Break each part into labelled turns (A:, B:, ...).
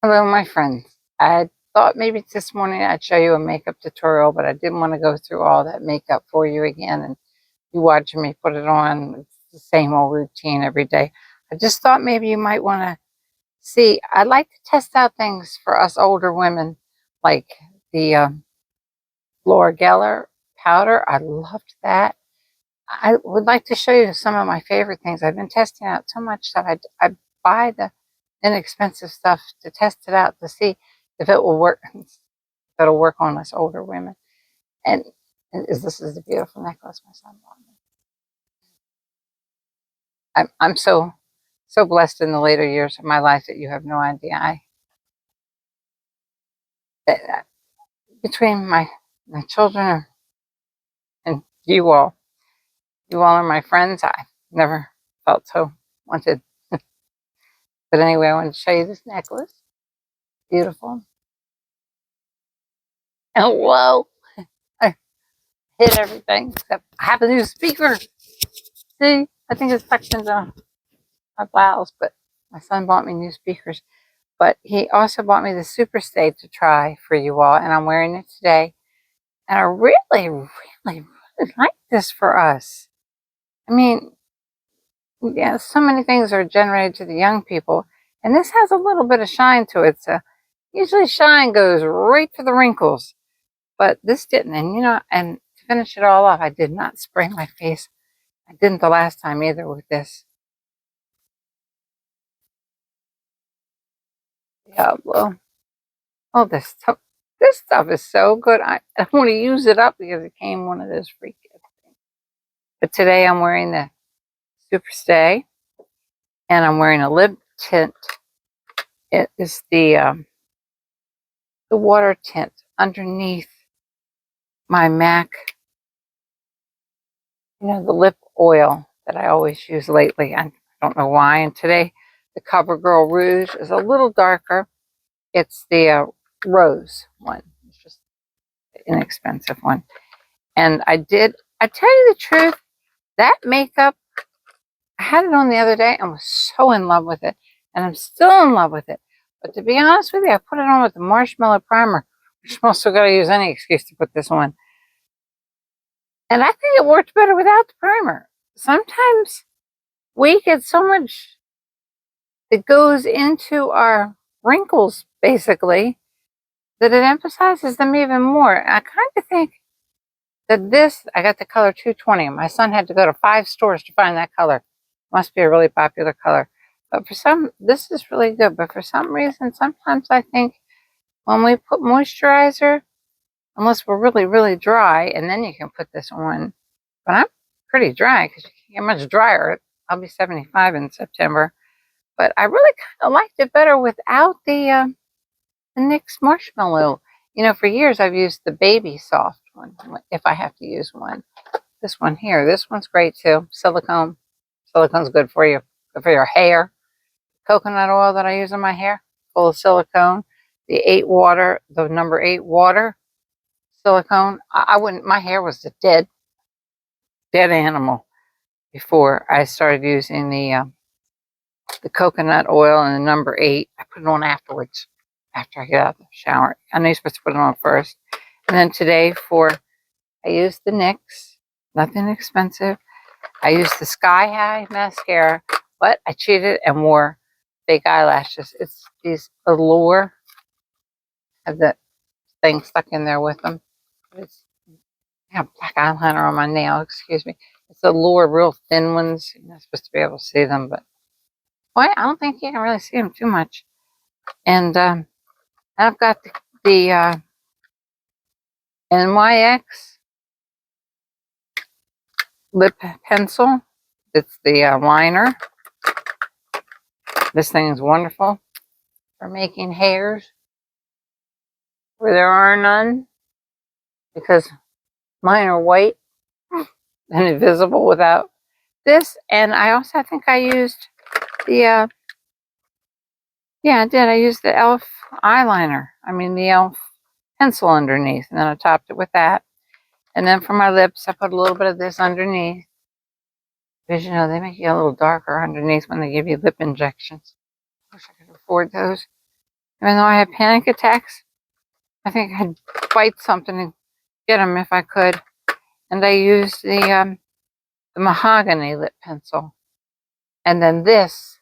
A: Hello, my friends. I thought maybe this morning I'd show you a makeup tutorial, but I didn't want to go through all that makeup for you again and you watching me put it on. It's the same old routine every day. I just thought maybe you might want to see. I like to test out things for us older women, like the Laura Geller powder. I loved that. I would like to show you some of my favorite things. I've been testing out so much stuff. I buy the inexpensive stuff to test it out to see if it will work. If it'll work on us older women. And, this is a beautiful necklace my son bought me. I'm so blessed in the later years of my life that you have no idea. That between my children and you all are my friends. I never felt so wanted. But anyway, I wanted to show you this necklace. Beautiful. Oh, whoa. I hit everything except I have a new speaker. See, I think it's tucked into my blouse, but my son bought me new speakers. But he also bought me the Superstay to try for you all, and I'm wearing it today. And I really like this for us. I mean, yeah, so many things are generated to the young people, and this has a little bit of shine to it. So usually shine goes right to the wrinkles, but this didn't. And and to finish it all off, I did not spray my face. I didn't the last time either with this. Yeah, well, oh, this stuff is so good. I want to use it up because it came one of those free gifts. But today I'm wearing the Superstay, and I'm wearing a lip tint. It is the water tint underneath my MAC. The lip oil that I always use lately. I don't know why. And today the CoverGirl Rouge is a little darker. It's the rose one. It's just the inexpensive one. And I tell you the truth, that makeup, I had it on the other day and was so in love with it. And I'm still in love with it. But to be honest with you, I put it on with the marshmallow primer, which I'm also going to use any excuse to put this on. And I think it worked better without the primer. Sometimes we get so much that goes into our wrinkles, basically, that it emphasizes them even more. I kind of think that I got the color 220. My son had to go to 5 stores to find that color. Must be a really popular color. But this is really good. But for some reason, sometimes I think when we put moisturizer, unless we're really dry, and then you can put this on. But I'm pretty dry because you can't get much drier. I'll be 75 in September. But I really kind of liked it better without the NYX marshmallow. For years I've used the baby soft one if I have to use one. This one here, this one's great too. Silicone. Silicone's good for you. Good for your hair. Coconut oil that I use in my hair, full of silicone. The number 8 water silicone. I wouldn't. My hair was a dead animal before I started using the coconut oil and the number 8. I put it on afterwards, after I get out of the shower. I know you're supposed to put it on first. And then today I used the NYX, nothing expensive. I used the Sky High mascara, but I cheated and wore fake eyelashes. It's these Allure, have that thing stuck in there with them. I have black eyeliner on my nail, excuse me. It's Allure, real thin ones. You're not supposed to be able to see them, but I don't think you can really see them too much. And I've got the NYX lip pencil. It's the liner. This thing is wonderful for making hairs where there are none, because mine are white and invisible without this. And I think I used the yeah, I did. I used the e.l.f. eyeliner. I mean the e.l.f. pencil underneath, and then I topped it with that. And then for my lips, I put a little bit of this underneath, because they make you a little darker underneath when they give you lip injections. I wish I could afford those. Even though I had panic attacks, I think I'd bite something and get them if I could. And I used the mahogany lip pencil. And then this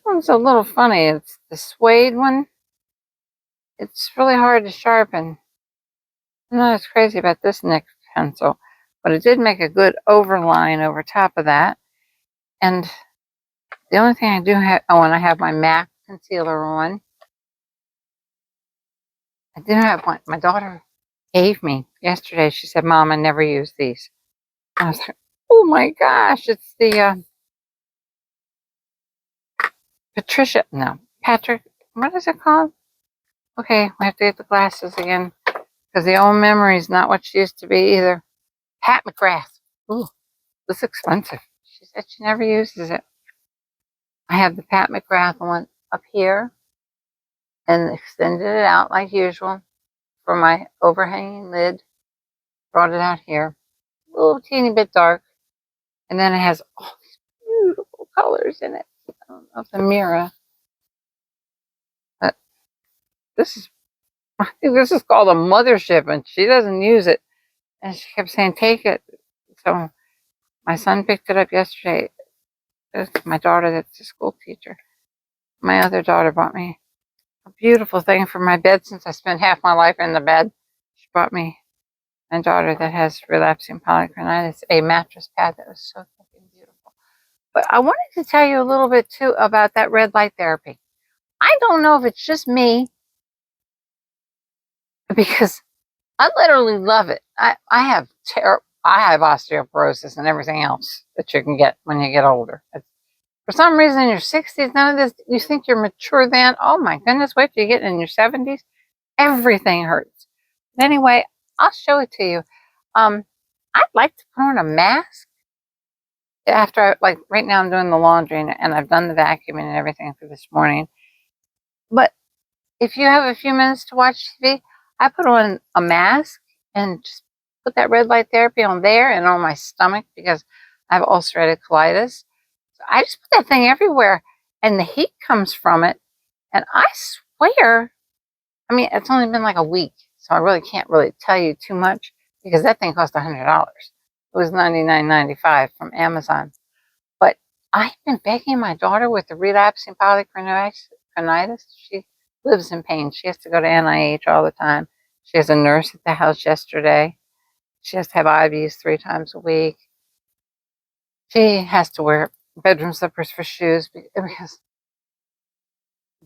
A: one's a little funny. It's the suede one. It's really hard to sharpen. I'm not as crazy about this NYX pencil, but it did make a good overline over top of that. And the only thing I do have, oh, and I have my MAC concealer on. I do have one. My daughter gave me yesterday. She said, "Mom, I never use these." I was like, "Oh my gosh!" It's the Patrick. What is it called? Okay, we have to get the glasses again because the old memory is not what she used to be either. Pat McGrath. Ooh, this is expensive. She said she never uses it. I have the Pat McGrath one up here and extended it out like usual for my overhanging lid. Brought it out here. A little teeny bit dark. And then it has all these beautiful colors in it. I don't know if the mirror, but I think this is called a mothership, and she doesn't use it. And she kept saying, "Take it." So my son picked it up yesterday. It's my daughter that's a school teacher. My other daughter bought me a beautiful thing for my bed since I spent half my life in the bed. She bought me, my daughter that has relapsing polychronitis, a mattress pad that was so fucking beautiful. But I wanted to tell you a little bit too about that red light therapy. I don't know if it's just me because I literally love it. I have osteoporosis and everything else that you can get when you get older. For some reason, in your 60s, none of this, you think you're mature then. Oh my goodness, wait till you get in your 70s. Everything hurts. Anyway, I'll show it to you. I'd like to put on a mask after, like right now I'm doing the laundry and I've done the vacuuming and everything for this morning. But if you have a few minutes to watch TV, I put on a mask and just put that red light therapy on there and on my stomach because I have ulcerative colitis. So I just put that thing everywhere and the heat comes from it. And I swear, I mean, it's only been like a week, so I really can't really tell you too much because that thing cost $100. It was $99.95 from Amazon. But I've been begging my daughter with the relapsing polychronitis. She lives in pain. She has to go to NIH all the time. She has a nurse at the house yesterday. She has to have IVs 3 times a week. She has to wear bedroom slippers for shoes because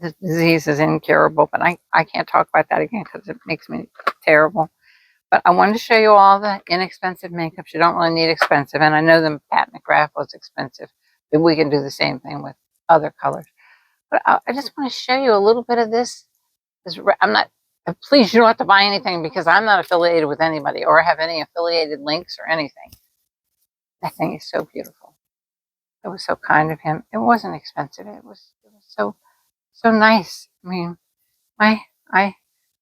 A: the disease is incurable. But I can't talk about that again because it makes me terrible. But I wanted to show you all the inexpensive makeups. You don't really need expensive. And I know the Pat McGrath was expensive. But we can do the same thing with other colors. But I just want to show you a little bit of this. I'm not, please, you don't have to buy anything because I'm not affiliated with anybody or have any affiliated links or anything. That thing is so beautiful. It was so kind of him. It wasn't expensive. It was so nice. I mean, I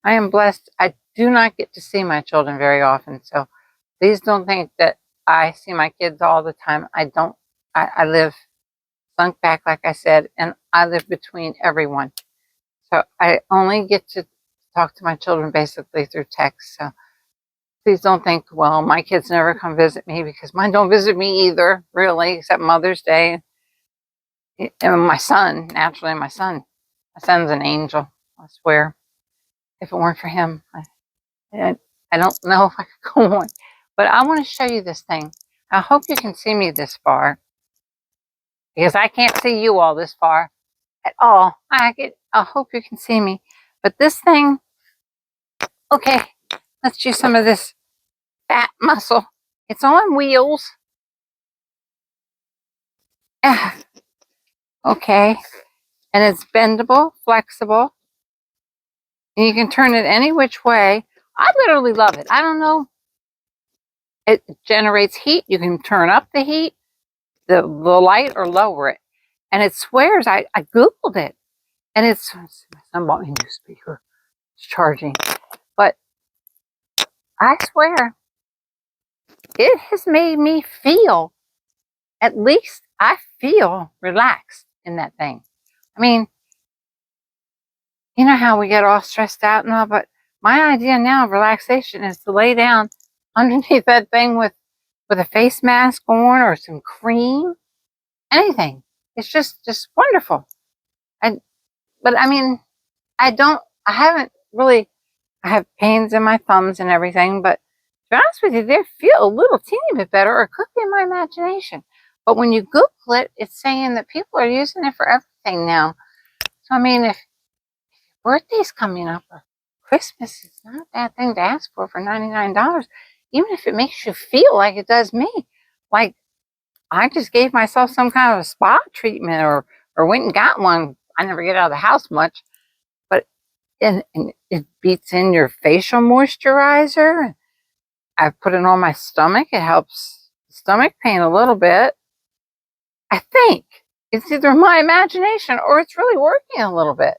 A: am blessed. I do not get to see my children very often, so please don't think that I see my kids all the time. I don't. I live sunk back, like I said, and I live between everyone. So I only get to talk to my children basically through text. So please don't think, well, my kids never come visit me because mine don't visit me either, really, except Mother's Day. And my son, naturally, my son's an angel, I swear. If it weren't for him, I don't know if I could go on. But I want to show you this thing. I hope you can see me this far because I can't see you all this far at all. I hope you can see me. But this thing, okay, let's use some of this fat muscle. It's on wheels. Okay, and it's bendable, flexible, and you can turn it any which way. I literally love it. I don't know. It generates heat. You can turn up the heat, the light, or lower it. And it swears, I Googled it. And it's, my son bought me a new speaker. It's charging. But I swear, it has made me feel at least I feel relaxed in that thing. I mean, you know how we get all stressed out and all, but my idea now of relaxation is to lay down underneath that thing with a face mask on or some cream, anything. It's just wonderful. I, but I mean, I haven't really, I have pains in my thumbs and everything, but to be honest with you, they feel a little teeny bit better, or it could be my imagination. But when you Google it, it's saying that people are using it for everything now. So, I mean, if birthday's coming up or Christmas, it's not a bad thing to ask for $99, even if it makes you feel like it does me. Like I just gave myself some kind of a spa treatment or went and got one. I never get out of the house much, but and it beats in your facial moisturizer. I put it on my stomach. It helps stomach pain a little bit. I think it's either my imagination or it's really working a little bit.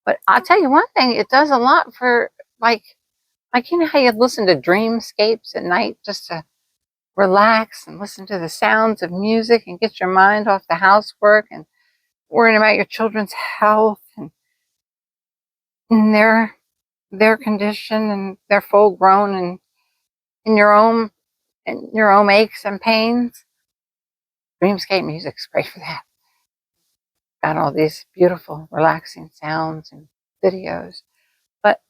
A: But I'll tell you one thing, it does a lot for like you know how you listen to dreamscapes at night just to relax and listen to the sounds of music and get your mind off the housework and worrying about your children's health and their condition, and they're full grown and in your own aches and pains. Dreamscape music's great for that. Got all these beautiful, relaxing sounds and videos. But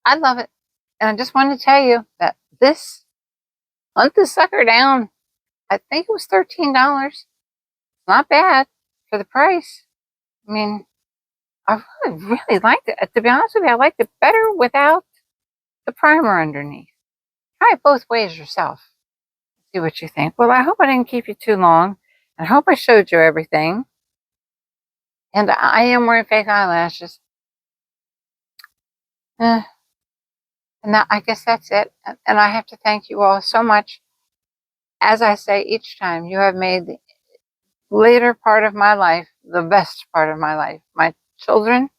A: I love it. And I just wanted to tell you that this hunt this sucker down. I think it was $13. Not bad for the price. I mean, I really liked it. To be honest with you, I liked it better without the primer underneath. Try it both ways yourself. See what you think. Well, I hope I didn't keep you too long. I hope I showed you everything. And I am wearing fake eyelashes. And that, I guess that's it. And I have to thank you all so much. As I say each time, you have made the later part of my life the best part of my life. My children,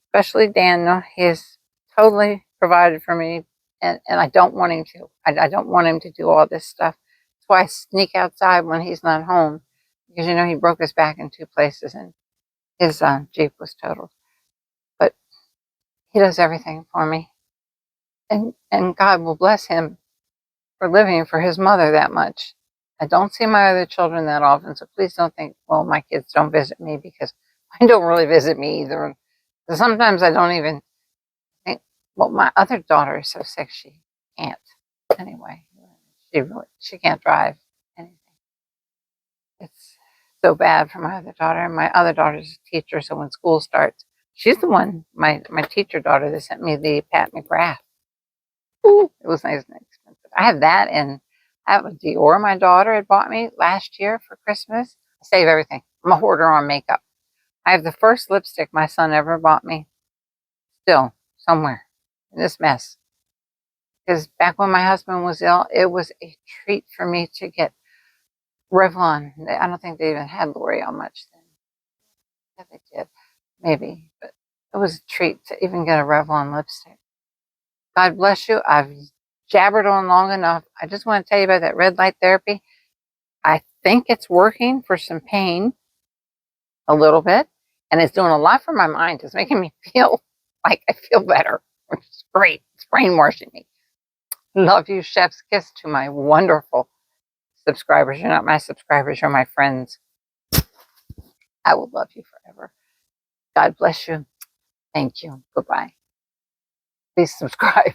A: especially Daniel, he has totally provided for me. And I don't want him to. I don't want him to do all this stuff. That's why I sneak outside when he's not home. Because, you know, he broke his back in 2 places and his Jeep was totaled. But he does everything for me. And God will bless him for living for his mother that much. I don't see my other children that often, so please don't think, well, my kids don't visit me, because I don't really visit me either. So sometimes I don't even think, well, my other daughter is so sick she can't. Anyway, she can't drive anything. It's so bad for my other daughter. And my other daughter's a teacher, so when school starts, she's the one, my teacher daughter, that sent me the Pat McGrath. Ooh, it was nice and expensive. I have that, and I have a Dior my daughter had bought me last year for Christmas. I save everything. I'm a hoarder on makeup. I have the first lipstick my son ever bought me, still somewhere in this mess. Because back when my husband was ill, it was a treat for me to get Revlon. I don't think they even had L'Oreal much then. Yeah, they did, maybe, but it was a treat to even get a Revlon lipstick. God bless you. I've jabbered on long enough. I just want to tell you about that red light therapy. I think it's working for some pain a little bit, and it's doing a lot for my mind. It's making me feel like I feel better, which is great. It's brainwashing me. Love you. Chef's kiss to my wonderful subscribers. You're not my subscribers, you're my friends. I will love you forever. God bless you. Thank you. Goodbye. Please subscribe.